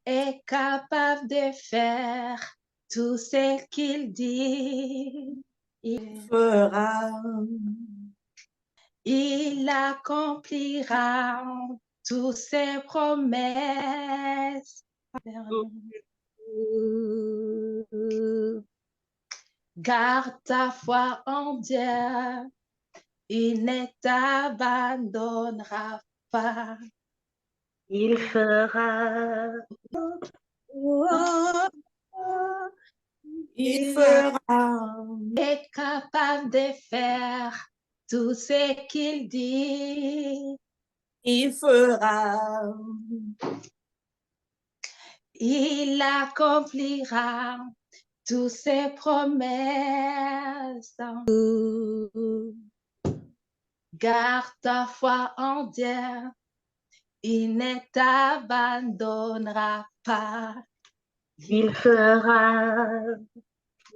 est capable de faire tout ce qu'il dit. Il fera. Il accomplira toutes ses promesses. Garde ta foi en Dieu, il ne t'abandonnera pas. Il fera. Il fera. Est capable de faire tout ce qu'il dit. Il fera. Il accomplira toutes ses promesses. Garde ta foi en Dieu, il ne t'abandonnera pas. Il fera.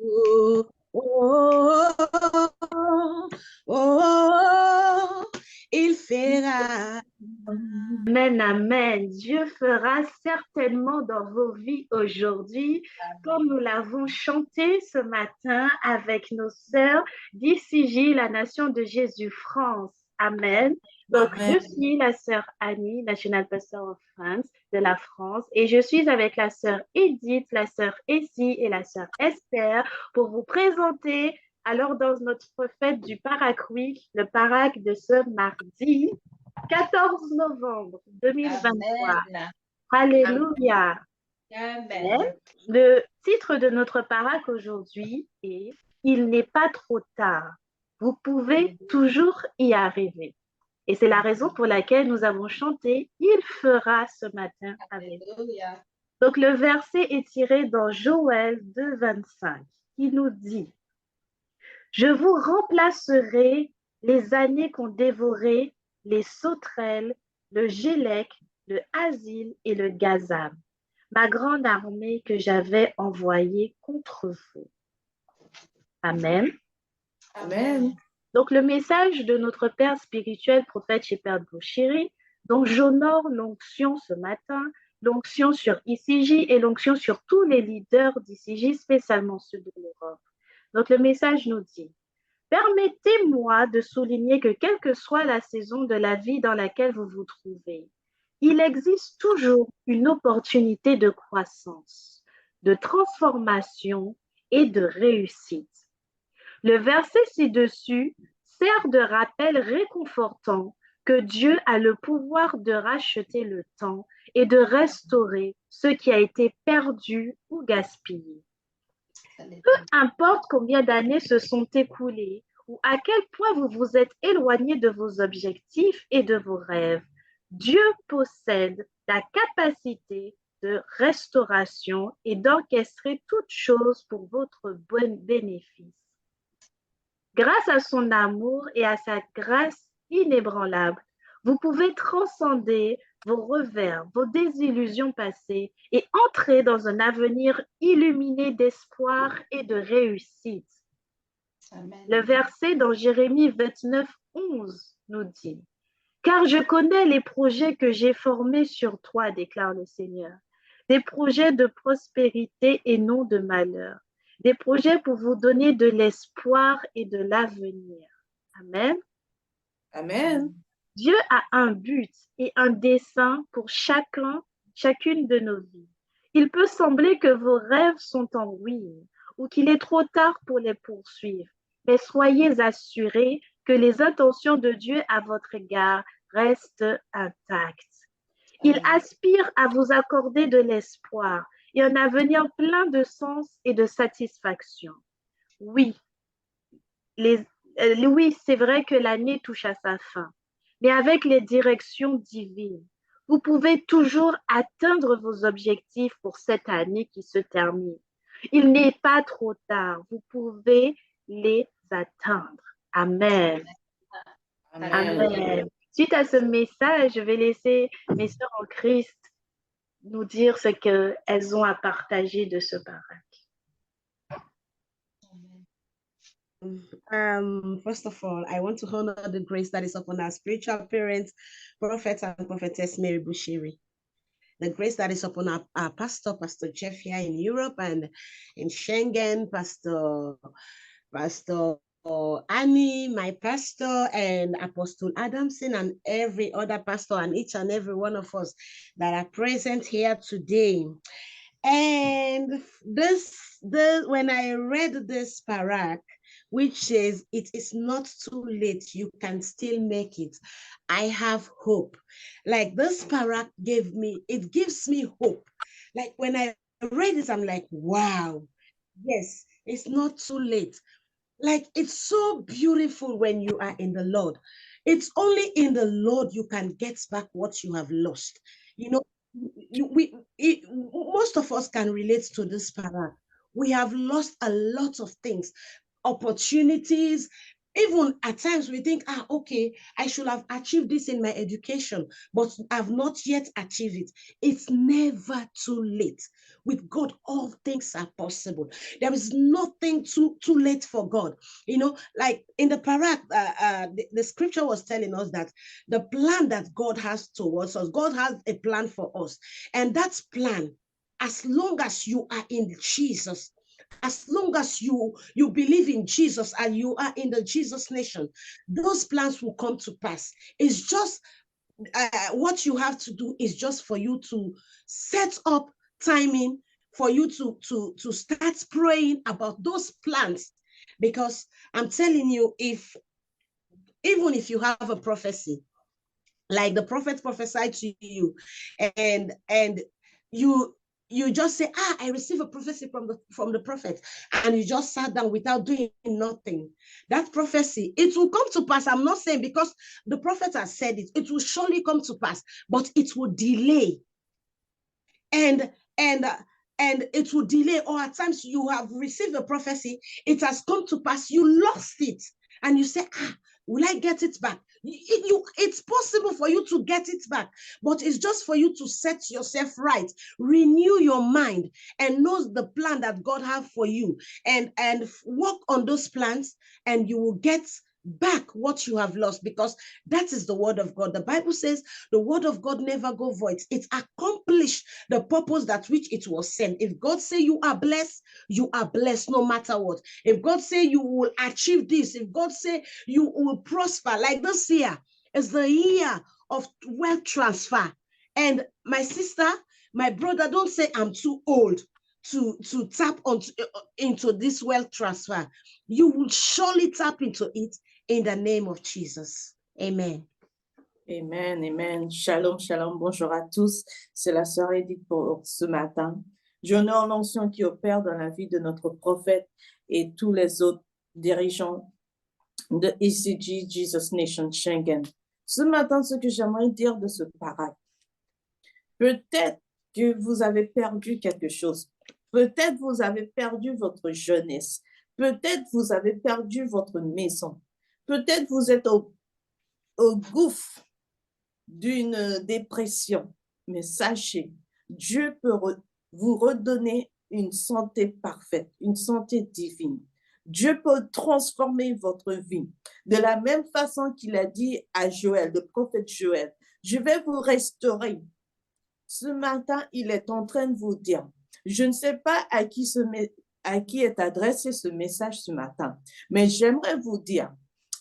Oh, oh, oh, oh, il fera. Amen, amen. Dieu fera certainement dans vos vies aujourd'hui, comme nous l'avons chanté ce matin avec nos sœurs d'ICJ, la Nation de Jésus France. Amen. Donc, Amen. je suis la sœur Annie, National Pastor of France, de la France, et je suis avec la sœur Edith, la sœur Essie et la sœur Esther pour vous présenter, alors dans notre fête du Pâques Week, le Pâques de ce mardi, 14 novembre 2023. Amen. Alléluia. Amen. Le titre de notre Pâques aujourd'hui est « Il n'est pas trop tard. Vous pouvez toujours y arriver ». Et c'est la raison pour laquelle nous avons chanté « Il fera ce matin avec vous ». Donc le verset est tiré dans Joël 2, 25 qui nous dit « Je vous remplacerai les années qu'ont dévoré les sauterelles, le gélec, le asile et le gazam, ma grande armée que j'avais envoyée contre vous. » Amen. Amen. Donc, le message de notre Père spirituel, prophète Shepard Bushiri, dont j'honore l'onction ce matin, l'onction sur ICJ et l'onction sur tous les leaders d'ICJ, spécialement ceux de l'Europe. Donc, le message nous dit, permettez-moi de souligner que quelle que soit la saison de la vie dans laquelle vous vous trouvez, il existe toujours une opportunité de croissance, de transformation et de réussite. Le verset ci-dessus sert de rappel réconfortant que Dieu a le pouvoir de racheter le temps et de restaurer ce qui a été perdu ou gaspillé. Peu importe combien d'années se sont écoulées ou à quel point vous vous êtes éloigné de vos objectifs et de vos rêves, Dieu possède la capacité de restauration et d'orchestrer toutes choses pour votre bon bénéfice. Grâce à son amour et à sa grâce inébranlable, vous pouvez transcender vos revers, vos désillusions passées et entrer dans un avenir illuminé d'espoir et de réussite. Amen. Le verset dans Jérémie 29, 11 nous dit « Car je connais les projets que j'ai formés sur toi, déclare le Seigneur, des projets de prospérité et non de malheur, des projets pour vous donner de l'espoir et de l'avenir. » Amen. Amen. Dieu a un but et un dessein pour chacune de nos vies. Il peut sembler que vos rêves sont en ruine ou qu'il est trop tard pour les poursuivre, mais soyez assurés que les intentions de Dieu à votre égard restent intactes. Il aspire à vous accorder de l'espoir et un avenir plein de sens et de satisfaction. Oui, oui, c'est vrai que l'année touche à sa fin, mais avec les directions divines, vous pouvez toujours atteindre vos objectifs pour cette année qui se termine. Il n'est pas trop tard, vous pouvez les atteindre. Amen. Amen. Amen. Suite à ce message, je vais laisser mes sœurs en Christ nous dire ce qu'elles ont à partager de ce Pâques. First of all, I want to honor the grace that is upon our spiritual parents, Prophet and Prophetess Mary Bushiri. the grace that is upon our pastor, Pastor Jeff here in Europe and in Schengen, Pastor Annie, my pastor, and Apostle Adamson, and every other pastor, and each and every one of us that are present here today. And when I read this parak, which is, it is not too late, you can still make it. I have hope. Like this parak gives me hope. Like when I read it, I'm like, wow, yes, it's not too late. Like it's so beautiful when you are in the Lord. It's only in the Lord you can get back what you have lost. You know, most of us can relate to this parak. We have lost a lot of things, opportunities. Even at times we think, okay, I should have achieved this in my education, but I've not yet achieved it. It's never too late. With God, all things are possible. There is nothing too late for God. You know, like in the parak, the scripture was telling us that the plan that God has towards us, God has a plan for us. And that plan, as long as you are in Jesus, as long as you believe in Jesus and you are in the Jesus nation, those plans will come to pass. It's just what you have to do is just for you to set up timing, for you to start praying about those plans. Because I'm telling you, even if you have a prophecy, like the prophet prophesied to you, and you just say, I receive a prophecy from the prophet, and you just sat down without doing nothing. That prophecy, it will come to pass. I'm not saying because the prophet has said it, it will surely come to pass, but it will delay. And it will delay, or at times you have received a prophecy, it has come to pass, you lost it, and you say, will I get it back? It's possible for you to get it back, but it's just for you to set yourself right, renew your mind, and know the plan that God has for you, and work on those plans, and you will get back what you have lost, because that is the word of God. The Bible says the word of God never go void. It accomplished the purpose that which it was sent. If God say you are blessed no matter what. If God say you will achieve this, if God say you will prosper, like this year is the year of wealth transfer. And my sister, my brother, don't say I'm too old to tap into this wealth transfer. You will surely tap into it in the name of Jesus. Amen. Amen, amen. Shalom, shalom. Bonjour à tous. C'est la sœur Edith pour ce matin. J'honore l'onction qui opère dans la vie de notre prophète et tous les autres dirigeants de ECG, Jesus Nation, Schengen. Ce matin, ce que j'aimerais dire de ce parak, peut-être que vous avez perdu quelque chose. Peut-être vous avez perdu votre jeunesse. Peut-être vous avez perdu votre maison. Peut-être vous êtes au gouffre d'une dépression. Mais sachez, Dieu peut vous redonner une santé parfaite, une santé divine. Dieu peut transformer votre vie. De la même façon qu'il a dit à Joël, le prophète Joël, je vais vous restaurer. Ce matin, il est en train de vous dire, je ne sais pas à qui est adressé ce message ce matin, mais j'aimerais vous dire,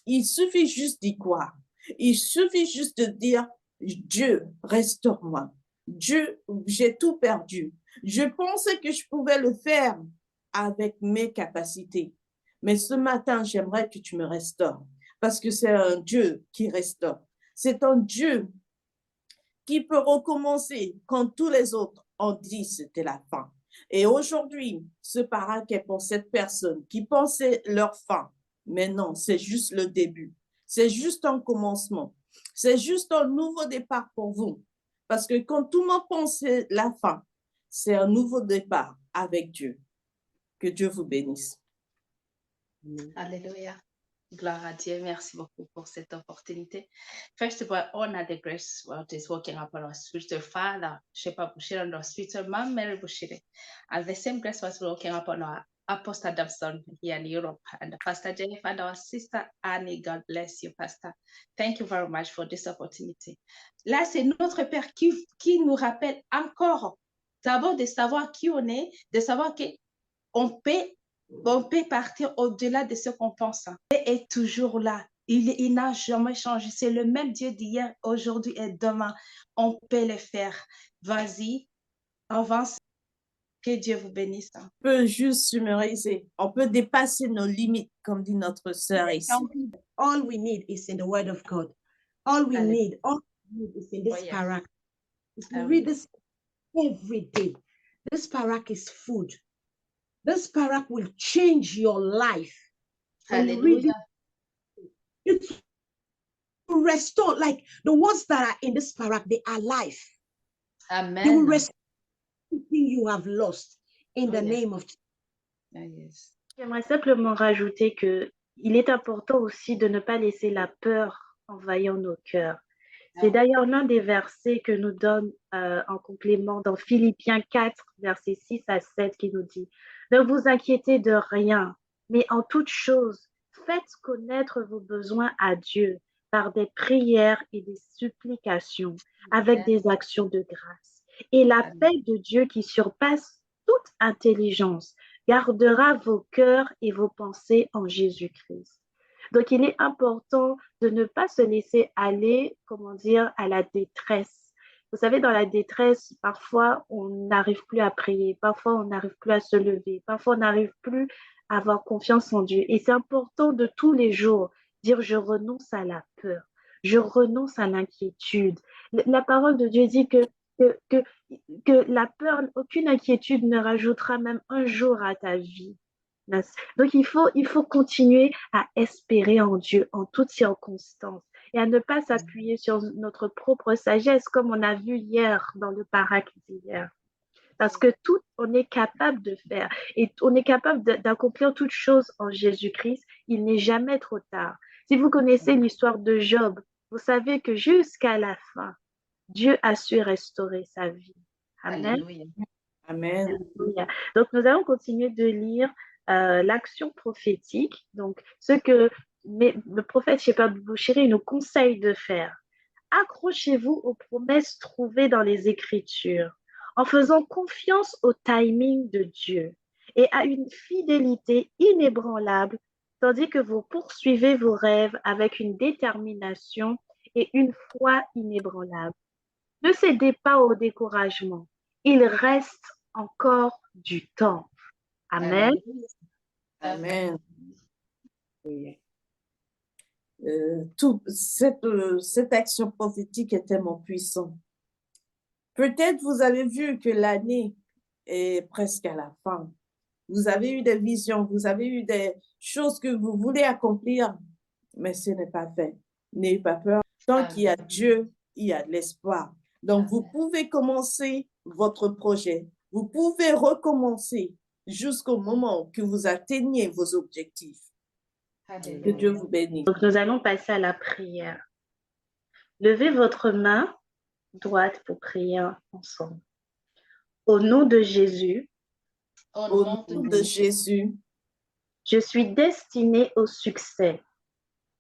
il suffit juste d'y croire. Il suffit juste de dire, Dieu, restaure-moi. Dieu, j'ai tout perdu. Je pensais que je pouvais le faire avec mes capacités. Mais ce matin, j'aimerais que tu me restaures. Parce que c'est un Dieu qui restaure. C'est un Dieu qui peut recommencer quand tous les autres ont dit c'était la fin. Et aujourd'hui, ce parak est pour cette personne qui pensait leur fin. Mais non, c'est juste le début. C'est juste un commencement. C'est juste un nouveau départ pour vous. Parce que quand tout le monde pensait la fin, c'est un nouveau départ avec Dieu. Que Dieu vous bénisse. Alléluia. Gloire à Dieu. Merci beaucoup pour cette opportunité. First of all, honor the grace what is working upon our spiritual father, Shepherd Bushiri, and our spiritual mom, Mary Bushiri. And the same grace was working upon our Apostle Adamson here in Europe, and Pastor Jeff and our sister Annie. God bless you, Pastor. Thank you very much for this opportunity. Là, c'est notre Père qui nous rappelle encore d'abord de savoir qui on est, de savoir qu'on peut partir au-delà de ce qu'on pense. Il est toujours là. Il n'a jamais changé. C'est le même Dieu d'hier, aujourd'hui et demain. On peut le faire. Vas-y, avance. Que Dieu vous bénisse. On peut juste summariser. On peut dépasser nos limites, comme dit notre sœur ici. All we need is in the Word of God. All we need is in this parak. If you read this every day, this parak is food. This parak will change your life. Hallelujah. It will restore, like the words that are in this parak, they are life. Amen. They will restore everything you have lost in the name of Jesus. J'aimerais simplement rajouter que il est important aussi de ne pas laisser la peur envahir nos cœurs. C'est d'ailleurs l'un des versets que nous donne en complément dans Philippiens 4, versets 6 à 7, qui nous dit « Ne vous inquiétez de rien, mais en toute chose, faites connaître vos besoins à Dieu par des prières et des supplications, avec des actions de grâce. Et la paix de Dieu qui surpasse toute intelligence gardera vos cœurs et vos pensées en Jésus-Christ. » Donc, il est important de ne pas se laisser aller, comment dire, à la détresse. Vous savez, dans la détresse, parfois, on n'arrive plus à prier, parfois, on n'arrive plus à se lever, parfois, on n'arrive plus à avoir confiance en Dieu. Et c'est important de tous les jours dire, je renonce à la peur, je renonce à l'inquiétude. La parole de Dieu dit que la peur, aucune inquiétude ne rajoutera même un jour à ta vie. Donc, il faut continuer à espérer en Dieu en toutes circonstances et à ne pas s'appuyer sur notre propre sagesse comme on a vu hier dans le parak d'hier. Parce que tout, on est capable de faire et on est capable d'accomplir toutes choses en Jésus-Christ. Il n'est jamais trop tard. Si vous connaissez l'histoire de Job, vous savez que jusqu'à la fin, Dieu a su restaurer sa vie. Amen. Alléluia. Amen. Alléluia. Donc, nous allons continuer de lire l'action prophétique, donc ce que le prophète Shepard Bushiri nous conseille de faire. Accrochez-vous aux promesses trouvées dans les Écritures, en faisant confiance au timing de Dieu et à une fidélité inébranlable, tandis que vous poursuivez vos rêves avec une détermination et une foi inébranlable. Ne cédez pas au découragement. Il reste encore du temps. Amen. Amen. Cette action prophétique est tellement puissante. Peut-être vous avez vu que l'année est presque à la fin. Vous avez eu des visions, vous avez eu des choses que vous voulez accomplir, mais ce n'est pas fait. N'ayez pas peur. Tant qu'il y a Dieu, il y a de l'espoir. Donc, vous pouvez commencer votre projet. Vous pouvez recommencer jusqu'au moment que vous atteigniez vos objectifs. Que Dieu vous bénisse. Donc, nous allons passer à la prière. Levez votre main droite pour prier ensemble. Au nom de Jésus, Au nom de Jésus, je suis destinée au succès.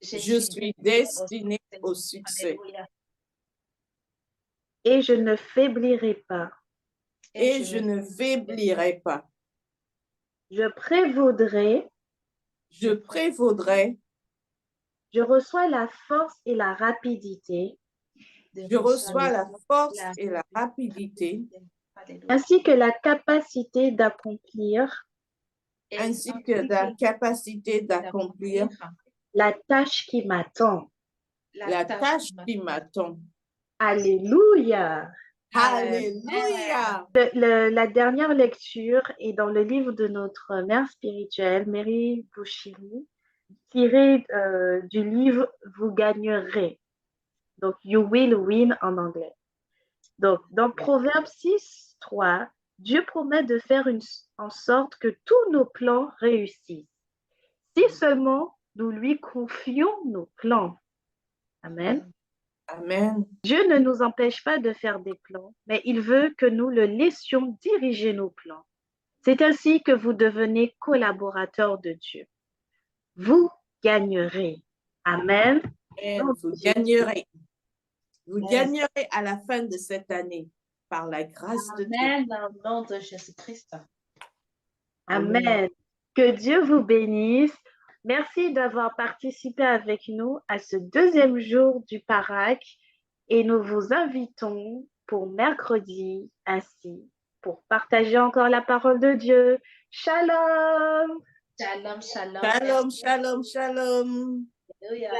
je suis destinée au succès. Et je ne faiblirai pas. Et je ne faiblirai pas. Je prévaudrai. Je prévaudrai. Je reçois la force et la rapidité. Je reçois la force et la rapidité. Ainsi que la capacité d'accomplir. Ainsi que la capacité d'accomplir. La tâche qui m'attend. La tâche qui m'attend. Alléluia. Alléluia. La dernière lecture est dans le livre de notre mère spirituelle, Mary Bushiri, tiré du livre Vous gagnerez. Donc, You will win en anglais. Donc, dans Proverbe 6, 3, Dieu promet de faire en sorte que tous nos plans réussissent. Si seulement nous lui confions nos plans. Amen. Amen. Dieu ne nous empêche pas de faire des plans, mais il veut que nous le laissions diriger nos plans. C'est ainsi que vous devenez collaborateurs de Dieu. Vous gagnerez. Amen. Amen. Vous gagnerez. Vous gagnerez à la fin de cette année par la grâce de Dieu. Amen, dans le nom de Jésus-Christ. Amen. Que Dieu vous bénisse. Merci d'avoir participé avec nous à ce deuxième jour du Parak et nous vous invitons pour mercredi ainsi pour partager encore la parole de Dieu. Shalom. Shalom, shalom. Shalom, shalom, shalom. Alléluia.